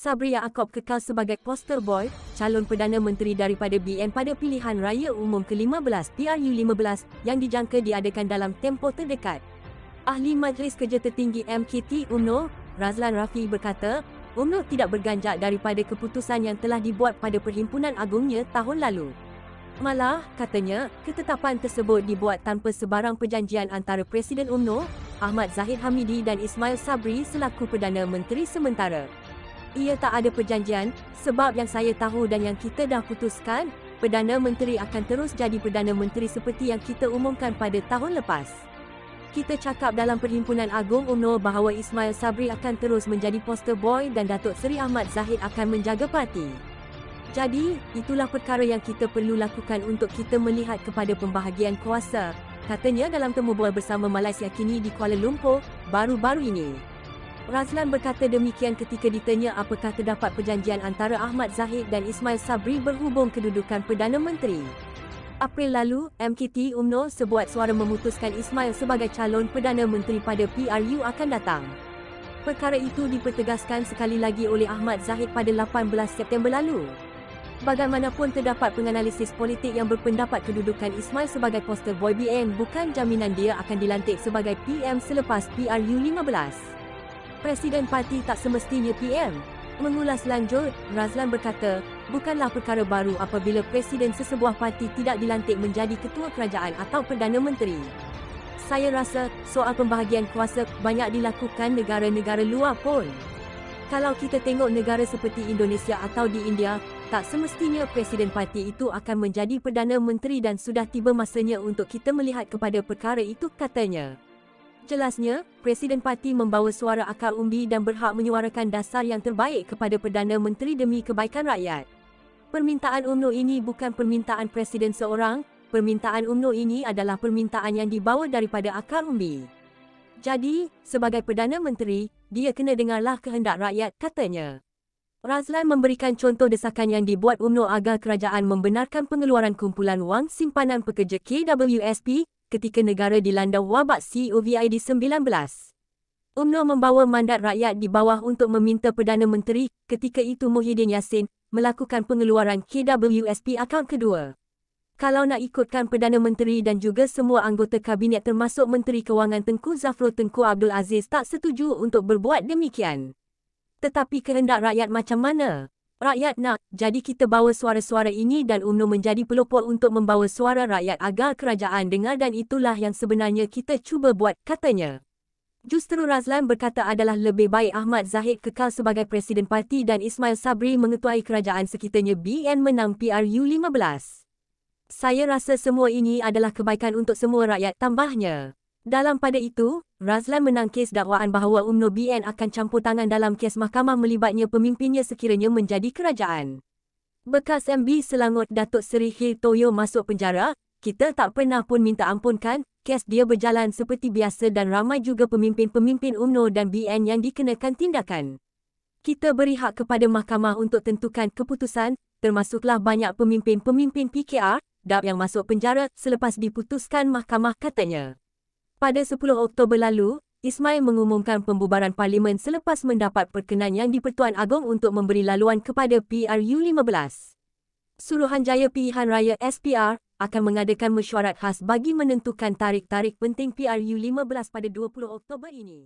Sabri Yaakob kekal sebagai poster boy, calon Perdana Menteri daripada BN pada pilihan raya umum ke-15 PRU15 yang dijangka diadakan dalam tempoh terdekat. Ahli Majlis Kerja Tertinggi MKT UMNO, Razlan Rafi berkata, UMNO tidak berganjak daripada keputusan yang telah dibuat pada Perhimpunan Agungnya tahun lalu. Malah, katanya, ketetapan tersebut dibuat tanpa sebarang perjanjian antara Presiden UMNO, Ahmad Zahid Hamidi dan Ismail Sabri selaku Perdana Menteri sementara. Ia tak ada perjanjian, sebab yang saya tahu dan yang kita dah putuskan, Perdana Menteri akan terus jadi Perdana Menteri seperti yang kita umumkan pada tahun lepas. Kita cakap dalam Perhimpunan Agung UMNO bahawa Ismail Sabri akan terus menjadi poster boy dan Datuk Seri Ahmad Zahid akan menjaga parti. Jadi, itulah perkara yang kita perlu lakukan untuk kita melihat kepada pembahagian kuasa, katanya dalam temu bual bersama Malaysia Kini di Kuala Lumpur, baru-baru ini. Razlan berkata demikian ketika ditanya apakah terdapat perjanjian antara Ahmad Zahid dan Ismail Sabri berhubung kedudukan Perdana Menteri. April lalu, MKT UMNO sebuat suara memutuskan Ismail sebagai calon Perdana Menteri pada PRU akan datang. Perkara itu dipertegaskan sekali lagi oleh Ahmad Zahid pada 18 September lalu. Bagaimanapun terdapat penganalisis politik yang berpendapat kedudukan Ismail sebagai poster boy BN bukan jaminan dia akan dilantik sebagai PM selepas PRU15. Presiden parti tak semestinya PM. Mengulas lanjut, Razlan berkata, bukanlah perkara baru apabila presiden sesebuah parti tidak dilantik menjadi ketua kerajaan atau Perdana Menteri. Saya rasa, soal pembahagian kuasa banyak dilakukan negara-negara luar pun. Kalau kita tengok negara seperti Indonesia atau di India, tak semestinya presiden parti itu akan menjadi Perdana Menteri dan sudah tiba masanya untuk kita melihat kepada perkara itu, katanya. Jelasnya, Presiden Parti membawa suara akar umbi dan berhak menyuarakan dasar yang terbaik kepada Perdana Menteri demi kebaikan rakyat. Permintaan UMNO ini bukan permintaan Presiden seorang, permintaan UMNO ini adalah permintaan yang dibawa daripada akar umbi. Jadi, sebagai Perdana Menteri, dia kena dengarlah kehendak rakyat, katanya. Razlan memberikan contoh desakan yang dibuat UMNO agar kerajaan membenarkan pengeluaran kumpulan wang simpanan pekerja KWSP ketika negara dilanda wabak COVID-19. UMNO membawa mandat rakyat di bawah untuk meminta Perdana Menteri, ketika itu Muhyiddin Yassin, melakukan pengeluaran KWSP akaun kedua. Kalau nak ikutkan Perdana Menteri dan juga semua anggota kabinet termasuk Menteri Kewangan Tengku Zafrul Tengku Abdul Aziz tak setuju untuk berbuat demikian. Tetapi kehendak rakyat macam mana? Rakyat nak, jadi kita bawa suara-suara ini dan UMNO menjadi pelopor untuk membawa suara rakyat agar kerajaan dengar dan itulah yang sebenarnya kita cuba buat, katanya. Justru Razlan berkata adalah lebih baik Ahmad Zahid kekal sebagai Presiden Parti dan Ismail Sabri mengetuai kerajaan sekiranya BN menang PRU15. Saya rasa semua ini adalah kebaikan untuk semua rakyat, tambahnya. Dalam pada itu, Razlan menang kes dakwaan bahawa UMNO BN akan campur tangan dalam kes mahkamah melibatnya pemimpinnya sekiranya menjadi kerajaan. Bekas MB Selangor Datuk Seri Hir Toyo masuk penjara, kita tak pernah pun minta ampun kan, kes dia berjalan seperti biasa dan ramai juga pemimpin-pemimpin UMNO dan BN yang dikenakan tindakan. Kita beri hak kepada mahkamah untuk tentukan keputusan, termasuklah banyak pemimpin-pemimpin PKR, DAP yang masuk penjara selepas diputuskan mahkamah, katanya. Pada 10 Oktober lalu, Ismail mengumumkan pembubaran parlimen selepas mendapat perkenan yang di-Pertuan Agong untuk memberi laluan kepada PRU15. Suruhanjaya Pilihan Raya SPR akan mengadakan mesyuarat khas bagi menentukan tarikh-tarikh penting PRU15 pada 20 Oktober ini.